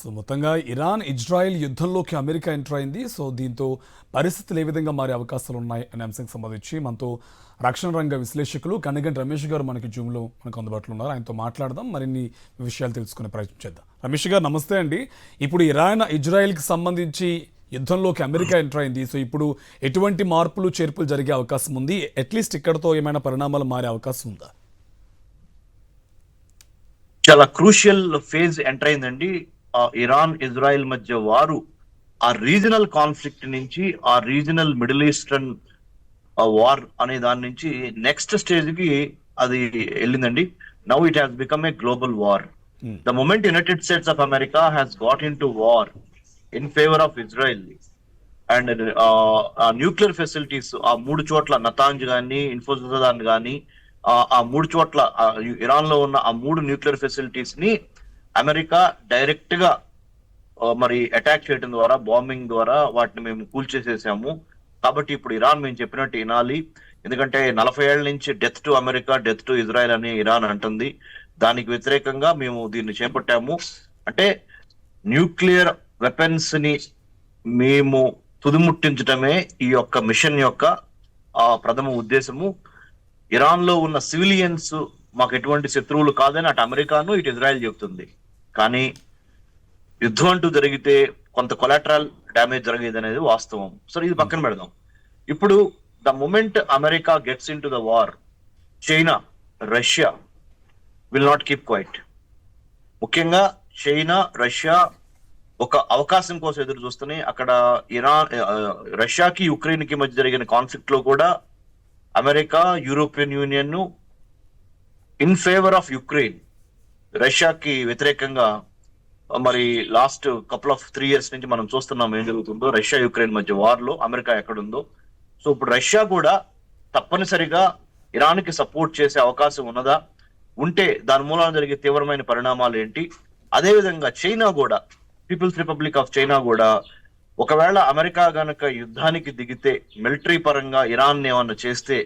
So మొత్తంగా Iran Israel యుద్ధంలోకి America enter అయింది. So దీంతో పరిస్థితులు ఏ విధంగా మారే అవకాశాలు ఉన్నాయి అనే అంశానికి సంబంధించి మనతో రక్షణ రంగ విశ్లేషకులు కనగంటి రమేష్ గారు మనకి జూమ్లో మనకు అందుబాటులో ఉన్నారు. ఆయనతో మాట్లాడదాం, మరిన్ని విషయాలు తెలుసుకునే ప్రయత్నం చేద్దాం. రమేష్ గారు నమస్తే అండి. ఇప్పుడు ఇరాన్ ఇజ్రాయెల్కి సంబంధించి యుద్ధంలోకి అమెరికా ఎంటర్ అయింది. సో ఇప్పుడు ఎటువంటి మార్పులు చేర్పులు జరిగే అవకాశం ఉంది? అట్లీస్ట్ ఇక్కడతో ఏమైనా పరిణామాలు మారే అవకాశం ఉందా? చాలా క్రూషియల్ ఫేజ్ ఎంటర్ అయిందండి. ఇరాన్ ఇజ్రాయెల్ మధ్య వారు ఆ రీజనల్ కాన్ఫ్లిక్ట్ నుంచి, ఆ రీజనల్ మిడిల్ ఈస్టర్న్ వార్ అనే దాని నుంచి నెక్స్ట్ స్టేజ్ కి అది వెళ్ళిందండి. Now it has become a global war. The moment United States of America has got into war in favour of Israel and nuclear facilities ఆ మూడు చోట్ల Natanz కానీ ఇన్ఫోసిస్ కానీ ఆ మూడు చోట్ల ఇరాన్ లో ఉన్న ఆ మూడు న్యూక్లియర్ ఫెసిలిటీస్ ని అమెరికా డైరెక్ట్ గా మరి అటాక్ చేయడం ద్వారా, బాంబింగ్ ద్వారా వాటిని మేము కూల్చేసేసాము. కాబట్టి ఇప్పుడు ఇరాన్ మేము చెప్పినట్టు వినాలి. ఎందుకంటే 40 ఏళ్ల నుంచి death to America, death to Israel అని ఇరాన్ అంటుంది. దానికి వ్యతిరేకంగా మేము దీన్ని చేపట్టాము. అంటే న్యూక్లియర్ వెపన్స్ ని మేము తుదిముట్టించడమే ఈ యొక్క మిషన్ యొక్క ప్రథమ ఉద్దేశము. ఇరాన్ లో ఉన్న సివిలియన్స్ మాకు ఎటువంటి శత్రువులు కాదని అటు అమెరికాను ఇటు ఇజ్రాయెల్ చెబుతుంది. కానీ యుద్ధం అంటూ జరిగితే కొంత కొలాటరల్ డ్యామేజ్ జరిగేది అనేది వాస్తవం. సరే, ఇది పక్కన పెడదాం. ఇప్పుడు the moment America gets into the war, China, Russia will not keep quiet. ముఖ్యంగా చైనా, రష్యా ఒక అవకాశం కోసం ఎదురు చూస్తున్నాయి. అక్కడ రష్యాకి యుక్రెయిన్ కి మధ్య జరిగిన కాన్ఫ్లిక్ట్ లో కూడా America, European Union in favour of Ukraine, రష్యాకి వ్యతిరేకంగా మరి లాస్ట్ కపుల్ ఆఫ్ 3 years నుంచి మనం చూస్తున్నాం ఏం జరుగుతుందో. రష్యా యుక్రెయిన్ మధ్య వార్ లో అమెరికా ఎక్కడుందో. సో ఇప్పుడు రష్యా కూడా తప్పనిసరిగా ఇరాన్ కి సపోర్ట్ చేసే అవకాశం ఉన్నదా? ఉంటే దాని మూలాన జరిగే తీవ్రమైన పరిణామాలు ఏంటి? అదేవిధంగా చైనా కూడా, పీపుల్స్ రిపబ్లిక్ ఆఫ్ చైనా కూడా ఒకవేళ అమెరికా గనక యుద్ధానికి దిగితే, మిలిటరీ పరంగా ఇరాన్ ఏమన్నా చేస్తే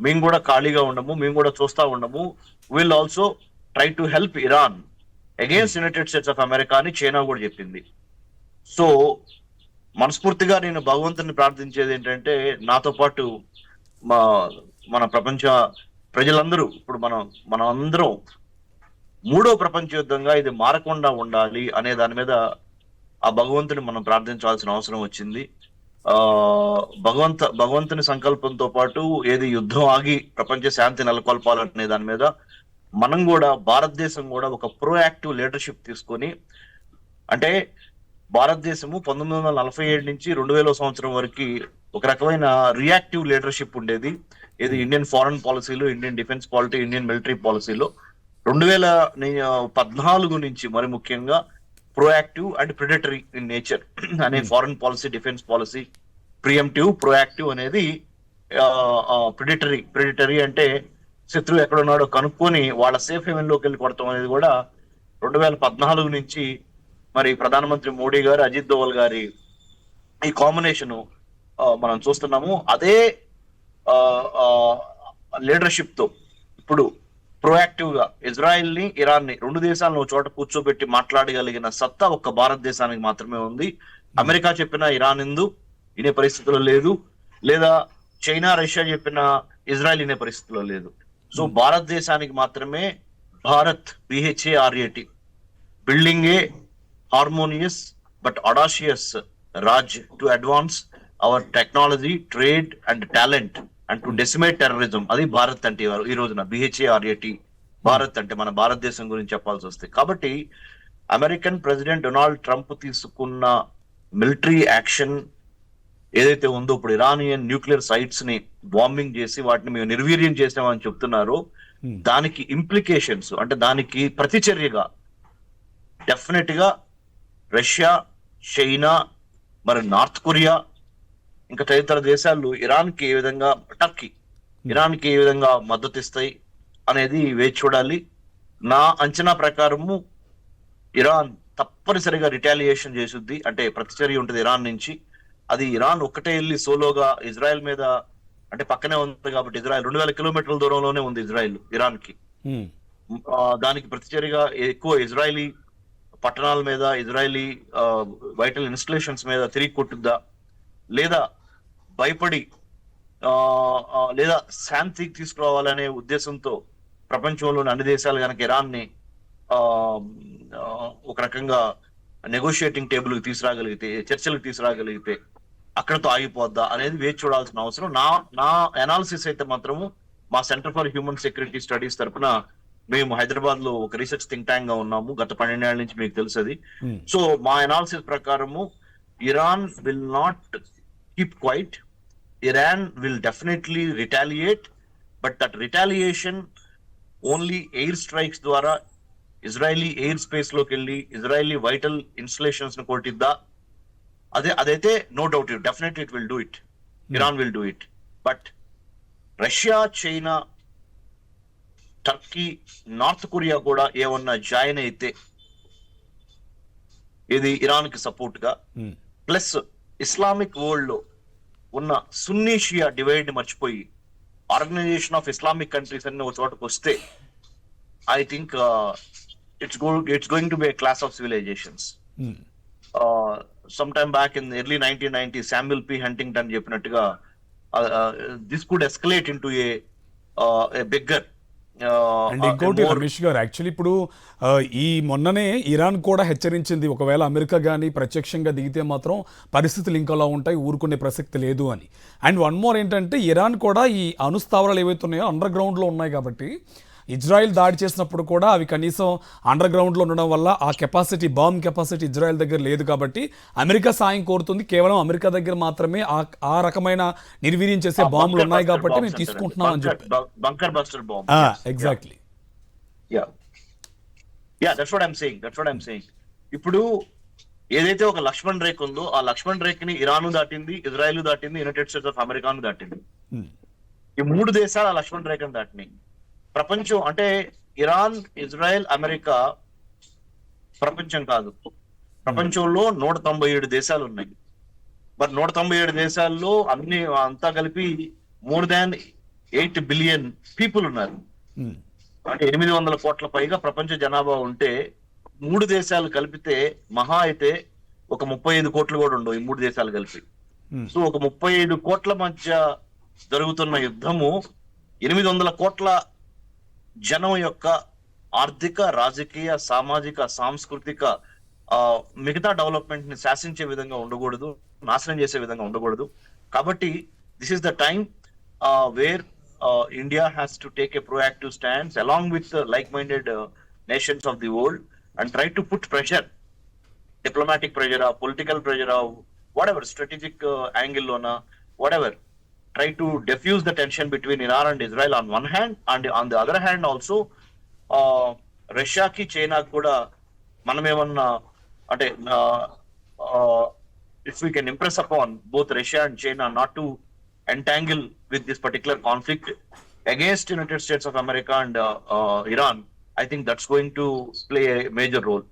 మేము కూడా ఖాళీగా ఉండము, మేము కూడా చూస్తా ఉండము. Will also try to help Iran against United States of America అని చైనా కూడా చెప్పింది. సో మనస్ఫూర్తిగా నేను భగవంతుని ప్రార్థించేది ఏంటంటే, నాతో పాటు మన ప్రపంచ ప్రజలందరూ, ఇప్పుడు మనం అందరం మూడో ప్రపంచ యుద్ధంగా ఇది మారకుండా ఉండాలి అనే దాని మీద ఆ భగవంతుని మనం ప్రార్థించాల్సిన అవసరం వచ్చింది. భగవంతుని సంకల్పంతో పాటు ఏది యుద్ధం ఆగి ప్రపంచ శాంతి నెలకొల్పాలనే దాని మీద మనం కూడా, భారతదేశం కూడా ఒక ప్రోయాక్టివ్ లీడర్షిప్ తీసుకొని, అంటే భారతదేశము 1947 నుంచి 2000 సంవత్సరం వరకు ఒక రకమైన రియాక్టివ్ లీడర్షిప్ ఉండేది. ఇది ఇండియన్ ఫారెన్ పాలసీలో, Indian defence polity, Indian military పాలసీలో. 2014 నుంచి మరి ముఖ్యంగా proactive and predatory in nature అనే foreign policy, defence policy. Preemptive, proactive అనేది ప్రిడేటరీ అంటే శత్రువు ఎక్కడున్నాడో కనుక్కొని వాళ్ళ సేఫ్ హెవెన్ లోకి వెళ్ళి కొడతాం అనేది కూడా 2014 నుంచి మరి ప్రధానమంత్రి మోడీ గారు, అజిత్ దోవల్ గారి ఈ కాంబినేషన్ మనం చూస్తున్నాము. అదే లీడర్షిప్ తో ఇప్పుడు ప్రోయాక్టివ్ గా ఇజ్రాయెల్ ని, ఇరాన్ ని, రెండు దేశాలను చోట కూర్చోబెట్టి మాట్లాడగలిగిన సత్తా ఒక్క భారతదేశానికి మాత్రమే ఉంది. అమెరికా చెప్పిన ఇరాన్ వినే పరిస్థితిలో లేదు, లేదా చైనా, రష్యా చెప్పిన ఇజ్రాయెల్ వినే పరిస్థితిలో లేదు. సో భారతదేశానికి మాత్రమే Bharat, BHARAT, building a harmonious but audacious Raj to advance hour technology, trade and talent and to decimate terrorism. అది భారత్ అంటే ఈ రోజున BHARAT. భారత్ అంటే మన భారతదేశం గురించి చెప్పాల్సి వస్తే. కాబట్టి అమెరికన్ ప్రెసిడెంట్ డొనాల్డ్ ట్రంప్ తీసుకున్న మిలిటరీ యాక్షన్ ఏదైతే ఉందో, ఇప్పుడు ఇరానియన్ న్యూక్లియర్ సైట్స్ ని బాంబింగ్ చేసి వాటిని మేము నిర్వీర్యం చేసామని చెప్తున్నారో, దానికి ఇంప్లికేషన్స్, అంటే దానికి ప్రతిచర్యగా డెఫినెట్ గా రష్యా, చైనా, మరి నార్త్ కొరియా, ఇంకా తదితర దేశాలు ఇరాన్ కి ఏ విధంగా, టర్కీ ఇరాన్ కి ఏ విధంగా మద్దతు ఇస్తాయి అనేది వేచి చూడాలి. నా అంచనా ప్రకారము ఇరాన్ తప్పనిసరిగా రిటాలియేషన్ చేసుద్ది, అంటే ప్రతిచర్య ఉంటుంది ఇరాన్ నుంచి. అది ఇరాన్ ఒక్కటే వెళ్ళి సోలోగా ఇజ్రాయెల్ మీద, అంటే పక్కనే ఉంది కాబట్టి ఇజ్రాయెల్ 2000 కిలోమీటర్ల దూరంలోనే ఉంది ఇజ్రాయెల్ ఇరాన్ కి. దానికి ప్రతిచర్యగా ఎక్కువ ఇజ్రాయలీ పట్టణాల మీద, ఇజ్రాయలీ వైటల్ ఇన్స్టలేషన్స్ మీద తిరిగి కొట్టుద్దా, లేదా భయపడి లేదా శాంతి తీసుకురావాలనే ఉద్దేశంతో ప్రపంచంలోని అన్ని దేశాలు కనుక ఇరాన్ని ఆ ఆ, ఒక రకంగా నెగోషియేటింగ్ టేబుల్కి తీసుకురాగలిగితే, చర్చలకు తీసుకురాగలిగితే అక్కడతో ఆగిపోద్దా అనేది వేచి చూడాల్సిన అవసరం. నా నా అనాలిసిస్ అయితే మాత్రము మా centre for human security studies తరఫున మేము హైదరాబాద్ లో ఒక రీసెర్చ్ థింక్ ట్యాంక్ గా ఉన్నాము గత 12 ఏళ్ల నుంచి, మీకు తెలుసది. సో మా అనాలిసిస్ ప్రకారము Iran will not keep quiet. Iran will definitely retaliate, but that retaliation only air strikes ద్వారా ఇజ్రాయలీ ఎయిర్ స్పేస్ లోకి వెళ్ళి ఇజ్రాయలీ వైటల్ ఇన్స్టలేషన్స్ ని కొట్టిద్దా, అదైతే no doubt definitely it will do it. Iran will do it. But Russia, China, Turkey, North Korea కూడా ఏమన్నా join అయితే ఇది ఇరాన్ కి సపోర్ట్ గా, ప్లస్ ఇస్లామిక్ వరల్డ్ లో ఉన్న సున్నీ షియా డివైడ్ ని మర్చిపోయి ఆర్గనైజేషన్ ఆఫ్ ఇస్లామిక్ కంట్రీస్ అన్ని ఒక చోటకు వస్తే I think it's going to be a clash of civilisations. Some time back in early 1990 Samuel P Huntington చెప్పినట్టుగా this could escalate into a bigger. And ఇంకోటి రమేష్ గారు, actually ఇప్పుడు ఈ మొన్ననే ఇరాన్ కూడా హెచ్చరించింది, ఒకవేళ అమెరికా కానీ ప్రత్యక్షంగా దిగితే మాత్రం పరిస్థితులు ఇంకోలా ఉంటాయి, ఊరుకునే ప్రసక్తి లేదు అని. అండ్ వన్ మోర్ ఏంటంటే, ఇరాన్ కూడా ఈ అణుస్థావరాలు ఏవైతే ఉన్నాయో అండర్ గ్రౌండ్లో ఉన్నాయి కాబట్టి ఇజ్రాయెల్ దాడి చేసినప్పుడు కూడా అవి కనీసం అండర్ గ్రౌండ్లో ఉండడం వల్ల ఆ కెపాసిటీ, బాంబ్ కెపాసిటీ ఇజ్రాయెల్ దగ్గర లేదు కాబట్టి అమెరికా సాయం కోరుతుంది. కేవలం అమెరికా దగ్గర మాత్రమే ఆ రకమైన నిర్వీర్యం చేసే బాంబులు ఉన్నాయి కాబట్టి మేము తీసుకుంటున్నాం అని చెప్పి. Bunker buster bomb. Exactly. That's what I'm saying. ఇప్పుడు ఏదైతే ఒక లక్ష్మణ్ రేఖ ఉందో ఆ లక్ష్మణ్ రేఖని ఇరాన్ దాటింది, ఇజ్రాయెల్ దాటింది, యునైటెడ్ స్టేట్స్ ఆఫ్ అమెరికాను దాటింది. ఈ 3 దేశాలు ఆ లక్ష్మణ్ రేఖను దాటినాయి. ప్రపంచం అంటే ఇరాన్, ఇజ్రాయెల్, అమెరికా ప్రపంచం కాదు. ప్రపంచంలో 197 దేశాలు ఉన్నాయి. మరి 197 దేశాల్లో అంతా కలిపి మోర్ దాన్ 8 బిలియన్ పీపుల్ ఉన్నారు. అంటే 800 కోట్ల పైగా ప్రపంచ జనాభా ఉంటే 3 దేశాలు కలిపితే మహా అయితే ఒక 35 కోట్లు కూడా ఉండవు ఈ 3 దేశాలు కలిపి. సో ఒక 35 కోట్ల మధ్య జరుగుతున్న యుద్ధము 800 కోట్ల జనం యొక్క ఆర్థిక, రాజకీయ, సామాజిక, సాంస్కృతిక మిగతా డెవలప్మెంట్ ని శాసించే విధంగా ఉండకూడదు, నాశనం చేసే విధంగా ఉండకూడదు. కాబట్టి this is the time where India has to take a proactive stance along with like-minded nations of the world and try to put pressure, diplomatic pressure, political pressure, whatever, strategic angle lona, whatever, try to diffuse the tension between Iran and Israel on one hand, and on the other hand also Russia ki China kuda manamemonna ante if we can impress upon both Russia and China not to entangle with this particular conflict against United States of America and Iran, I think that's going to play a major role.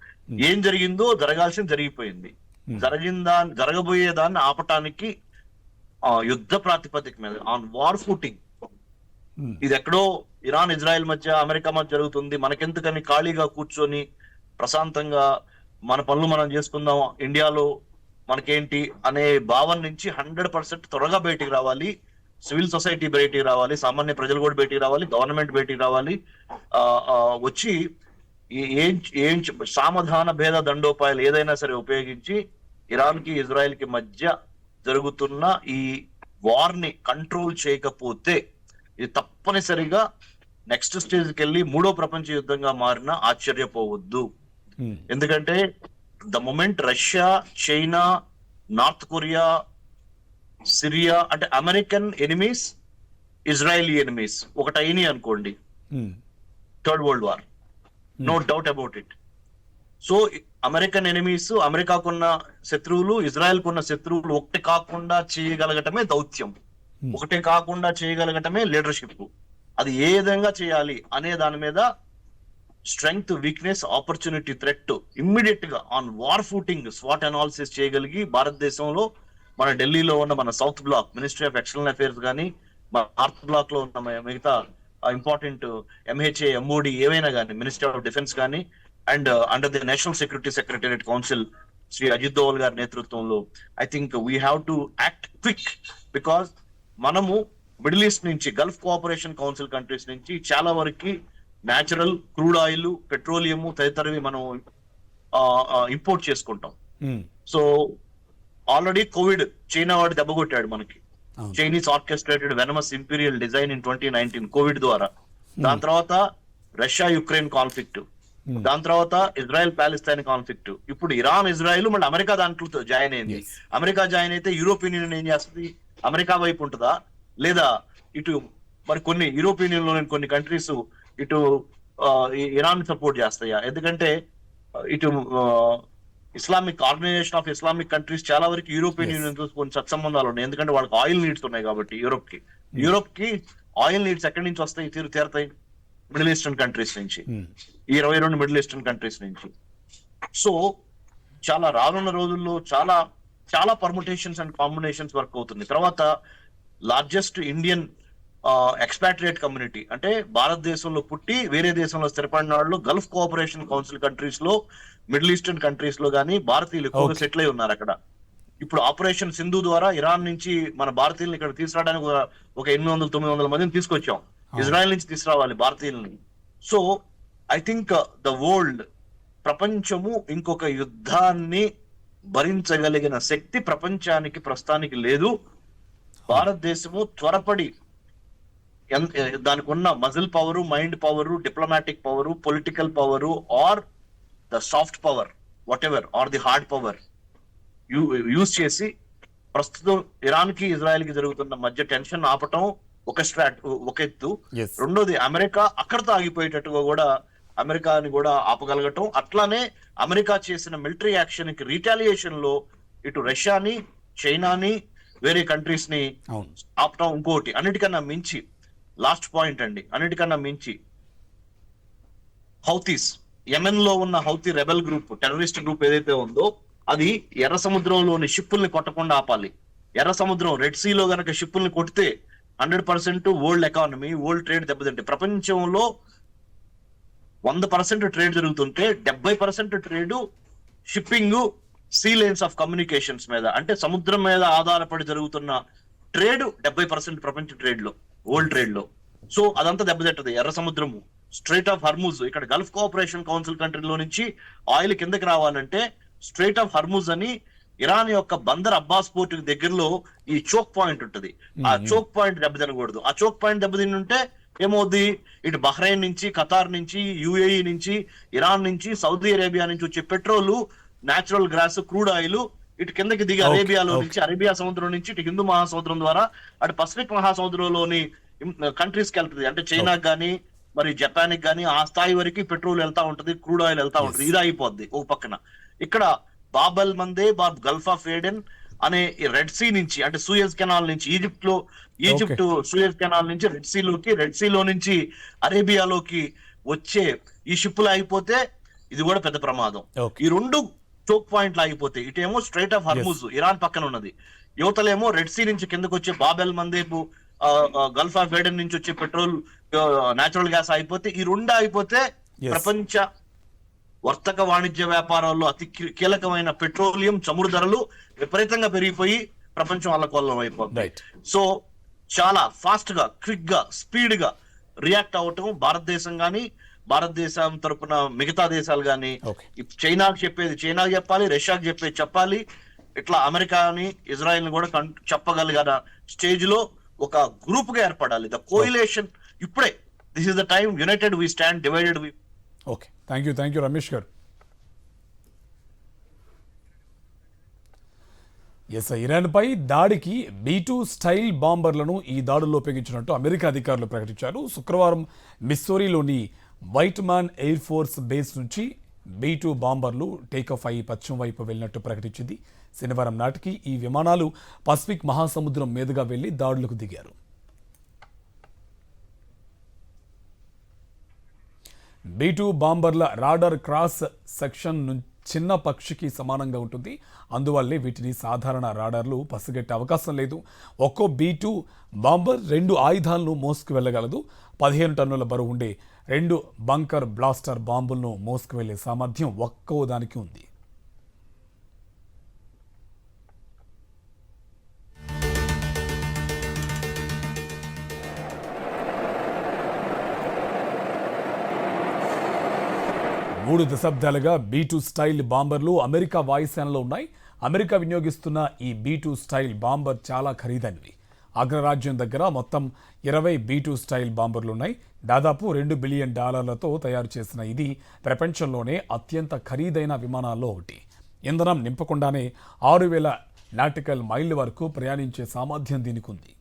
ఏం జరిగిందో జరగాల్సింది జరిగిపోయింది. జరగబోయేదాన్ని ఆపటానికి యుద్ధ ప్రాతిపదిక మీద on war footing, ఇది ఎక్కడో Iran, Israel మధ్య, అమెరికా మధ్య జరుగుతుంది, మనకెందుకని ఖాళీగా కూర్చొని ప్రశాంతంగా మన పనులు మనం చేసుకుందాం, ఇండియాలో మనకేంటి అనే భావన నుంచి 100% త్వరగా బయటికి రావాలి. సివిల్ సొసైటీ బయటికి రావాలి, సామాన్య ప్రజలు కూడా బయటికి రావాలి, గవర్నమెంట్ బయటికి రావాలి. వచ్చి ఏం సామధాన భేద దండోపాయాలు ఏదైనా సరే ఉపయోగించి ఇరాన్ కి, ఇజ్రాయెల్ కి మధ్య జరుగుతున్న ఈ వార్ ని కంట్రోల్ చేయకపోతే ఇది తప్పనిసరిగా నెక్స్ట్ స్టేజ్ కి వెళ్ళి 3వ ప్రపంచ యుద్ధంగా మారినా ఆశ్చర్యపోవద్దు. ఎందుకంటే the moment Russia, China, North Korea, Syria అంటే అమెరికన్ ఎనిమీస్, ఇజ్రాయలీ ఎనిమీస్ ఒకటి అయినాయి అనుకోండి, third world war, no doubt about it. So American enemies, అమెరికాకున్న శత్రువులు, ఇజ్రాయెల్ కున్న శత్రువులు ఒకటి కాకుండా చేయగలగటమే దౌత్యం, ఒకటి కాకుండా చేయగలగటమే లీడర్షిప్. అది ఏ విధంగా చేయాలి అనే దాని మీద strength, weakness, opportunity, threat immediate గా ఆన్ వార్ ఫూటింగ్ స్వాట్ అనాలిసిస్ చేయగలిగి భారతదేశంలో మన ఢిల్లీలో ఉన్న మన South Block Ministry of External Affairs కానీ, మన నార్త్ బ్లాక్ లో ఉన్న మిగతా ఇంపార్టెంట్ MHA, MOD ఏవైనా కానీ, మినిస్ట్రీ ఆఫ్ డిఫెన్స్ కానీ and under the national security secretariat council Shri Ajit Doval గారి నేతృత్వంలో I think we have to act quick, because మనము మిడిల్ ఈస్ట్ నుంచి, గల్ఫ్ కోఆపరేషన్ కౌన్సిల్ కంట్రీస్ నుంచి చాలా వరకు న్యాచురల్ క్రూడ్ ఆయిల్, పెట్రోలియం తదితరవి మనం ఇంపోర్ట్ చేసుకుంటాం. సో ఆల్రెడీ కోవిడ్ చైనా వాడు దెబ్బ కొట్టాడు మనకి. Chinese orchestrated venomous imperial design in 2019 Covid ద్వారా. దాని తర్వాత రష్యా యుక్రెయిన్ కాన్ఫ్లిక్ట్, దాని తర్వాత ఇజ్రాయెల్ పాలస్తీన్ కాన్ఫ్లిక్ట్, ఇప్పుడు ఇరాన్ ఇజ్రాయెల్, మళ్ళీ అమెరికా దాంట్లో జాయిన్ అయింది. అమెరికా జాయిన్ అయితే యూరోపియన్ యూనియన్ ఏం చేస్తుంది? అమెరికా వైపు ఉంటుందా, లేదా ఇటు మరి కొన్ని యూరోపియన్ యూనియన్ లోని కొన్ని కంట్రీస్ ఇటు ఇరాన్ సపోర్ట్ చేస్తాయా? ఎందుకంటే ఇటు Islamic organisation of Islamic countries చాలా వరకు యూరోపియన్ యూనియన్ తో కొన్ని సత్సంబంధాలు ఉన్నాయి. ఎందుకంటే వాళ్ళకి ఆయిల్ నీడ్స్ ఉన్నాయి కాబట్టి. యూరోప్ కి ఆయిల్ నీడ్స్ ఎక్కడి నుంచి వస్తాయి? తీరుతాయి మిడిల్ ఈస్టర్న్ కంట్రీస్ నుంచి, ఈ 22 మిడిల్ ఈస్టర్న్ కంట్రీస్ నుంచి. సో చాలా రానున్న రోజుల్లో చాలా చాలా పర్ముటేషన్స్ అండ్ కాంబినేషన్స్ వర్క్ అవుతుంది. తర్వాత లార్జెస్ట్ ఇండియన్ ఎక్స్పాట్రియేట్ కమ్యూనిటీ, అంటే భారతదేశంలో పుట్టి వేరే దేశంలో స్థిరపడిన వాళ్ళు గల్ఫ్ కోఆపరేషన్ కౌన్సిల్ కంట్రీస్ లో, మిడిల్ ఈస్టర్న్ కంట్రీస్ లో కానీ భారతీయులు ఎక్కువగా సెటిల్ అయి ఉన్నారు అక్కడ. ఇప్పుడు ఆపరేషన్ సింధు ద్వారా ఇరాన్ నుంచి మన భారతీయులను ఇక్కడ తీసుకురావడానికి ఒక 800-900 మందిని తీసుకొచ్చాం. ఇజ్రాయెల్ నుంచి తీసుకురావాలి భారతీయుల్ని. So I think the world, ప్రపంచము ఇంకొక యుద్ధాన్ని భరించగలిగిన శక్తి ప్రపంచానికి ప్రస్తుతానికి లేదు. భారతదేశము త్వరపడి దానికి ఉన్న muscle power, mind power, diplomatic power, political power, or the soft power, whatever, or the hard power use చేసి ప్రస్తుతం ఇరాన్ కి ఇజ్రాయెల్ కి జరుగుతున్న మధ్య టెన్షన్ ఆపటం ఒక ఎత్తు. రెండోది అమెరికా అక్కడతో ఆగిపోయేటట్టుగా కూడా అమెరికాని కూడా ఆపగలగటం. అట్లానే అమెరికా చేసిన మిలిటరీ యాక్షన్ కి రిటాలియేషన్ లో ఇటు రష్యాని, చైనాని, వేరే కంట్రీస్ ని ఆపటం. ఇంకోటి అన్నిటికన్నా మించి, లాస్ట్ పాయింట్ అండి, అన్నిటికన్నా మించి హౌతీస్, యెమెన్ లో ఉన్న Houthi rebel group, terrorist group ఏదైతే ఉందో అది ఎర్ర సముద్రంలోని షిప్పుల్ని కొట్టకుండా ఆపాలి. ఎర్ర సముద్రం, రెడ్ సీలో గనక షిప్పుల్ని కొడితే 100% వరల్డ్ ఎకానమీ, వరల్డ్ ట్రేడ్ దెబ్బతింటే. ప్రపంచంలో 100% ట్రేడ్ జరుగుతుంటే 70% trade shipping, sea lines of communications మీద, అంటే సముద్రం మీద ఆధారపడి జరుగుతున్న ట్రేడ్ 70% ప్రపంచ ట్రేడ్ లో, వరల్డ్ ట్రేడ్ లో. సో అదంతా దెబ్బతింటది. ఎర్ర సముద్రము, స్ట్రైట్ ఆఫ్ హర్ముజ్, ఇక్కడ గల్ఫ్ కోఆపరేషన్ కౌన్సిల్ కంట్రీలో నుంచి ఆయిల్ కిందకి రావాలంటే స్ట్రైట్ ఆఫ్ హర్ముజ్ అని ఇరాన్ యొక్క బందర్ అబ్బాస్ పోర్ట్ దగ్గరలో ఈ చోక్ పాయింట్ ఉంటుంది. ఆ చోక్ పాయింట్ దెబ్బతినకూడదు. ఆ చోక్ పాయింట్ దెబ్బతింటే ఏమవుద్ది? ఇటు బహ్రెయిన్ నుంచి, ఖతార్ నుంచి, యుఏఈ నుంచి, ఇరాన్ నుంచి, సౌదీ అరేబియా నుంచి వచ్చే petrol, natural gas, crude oil ఇటు కిందకి దిగి అరేబియాలో నుంచి, అరేబియా సముద్రం నుంచి ఇటు హిందూ మహాసముద్రం ద్వారా అటు పసిఫిక్ మహాసముద్రంలోని కంట్రీస్ కి వెళ్తుంది. అంటే చైనాకి కానీ మరి జపాన్ కి కానీ ఆ స్థాయి వరకు పెట్రోల్ వెళ్తా ఉంటది, క్రూడ్ ఆయిల్ వెళ్తా ఉంటది. ఇది అయిపోద్ది ఒక పక్కన. ఇక్కడ బాబల్ మందే గల్ఫ్ ఆఫ్ ఏడెన్ అనే రెడ్ సీ నుంచి, అంటే సూయజ్ కెనాల్ నుంచి, ఈజిప్ట్ సూయజ్ కెనాల్ నుంచి రెడ్ సీలోకి, రెడ్ సీలో నుంచి అరేబియాలోకి వచ్చే ఈ షిప్పులు అయిపోతే ఇది కూడా పెద్ద ప్రమాదం. ఈ రెండు చోక్ పాయింట్లు ఆగిపోతే, ఇటేమో స్ట్రైట్ ఆఫ్ హర్ముజ్ ఇరాన్ పక్కన ఉన్నది, యువతలేమో రెడ్ సీ నుంచి కిందకు వచ్చే బాబెల్ మందేపు, గల్ఫ్ ఆఫ్ ఏడెన్ నుంచి వచ్చే పెట్రోల్, న్యాచురల్ గ్యాస్ అయిపోతే, ఈ రెండు అయిపోతే ప్రపంచ వర్తక వాణిజ్య వ్యాపారాల్లో అతి కీలకమైన పెట్రోలియం, చమురు ధరలు విపరీతంగా పెరిగిపోయి ప్రపంచం అల్లకొల్లం అయిపోతుంది. సో చాలా ఫాస్ట్ గా, క్విక్ గా, స్పీడ్ గా రియాక్ట్ అవ్వటం భారతదేశం గాని, భారతదేశం తరపున మిగతా దేశాలు గాని, చైనాకి చెప్పేది చైనాకి చెప్పాలి, రష్యాకి చెప్పేది చెప్పాలి. ఇట్లా అమెరికాని, ఇజ్రాయెల్ ని కూడా చెప్పగలిగిన స్టేజ్ లో ఒక గ్రూప్ గా ఏర్పడాలి. ద కోయిలేషన్ ఇప్పుడే, this is the time, united we stand, divided we. Okay, thank you Ramesh గారు. ఎస్, ఇరాన్పై దాడికి B2 స్టైల్ బాంబర్లను ఈ దాడుల్లో ఉపయోగించినట్టు అమెరికా అధికారులు ప్రకటించారు. శుక్రవారం మిస్సోరీలోని Whiteman air force base నుంచి B2 బాంబర్లు టేకాఫ్ అయి పశ్చిమ వైపు వెళ్ళినట్టు ప్రకటించింది. శనివారం నాటికి ఈ విమానాలు పసిఫిక్ మహాసముద్రం మీదుగా వెళ్లి దాడులకు దిగారు. B2 బాంబర్ల రాడార్ క్రాస్ సెక్షన్ చిన్న పక్షికి సమానంగా ఉంటుంది. అందువల్లే వీటిని సాధారణ రాడార్లు పసిగట్టే అవకాశం లేదు. ఒక్కో B2 బాంబర్ 2 ఆయుధాలను మోసుకు వెళ్ళగలదు. 15 టన్నుల బరువు ఉండే 2 బంకర్ బ్లాస్టర్ బాంబులను మోసుకువెళ్లే సామర్థ్యం ఒక్కో దానికి ఉంది. మూడు దశాబ్దాలుగా B2 స్టైల్ బాంబర్లు అమెరికా వాయుసేనలో ఉన్నాయి. అమెరికా వినియోగిస్తున్న ఈ B2 స్టైల్ బాంబర్ చాలా ఖరీదైనవి. అగ్రరాజ్యం దగ్గర మొత్తం 20 B2 స్టైల్ బాంబర్లు ఉన్నాయి. దాదాపు $2 బిలియన్ తయారు చేసిన ఇది ప్రపంచంలోనే అత్యంత ఖరీదైన విమానాల్లో ఒకటి. ఇంధనం నింపకుండానే 6,000 నాటికల్ మైళ్ళ వరకు ప్రయాణించే సామర్థ్యం దీనికి ఉంది.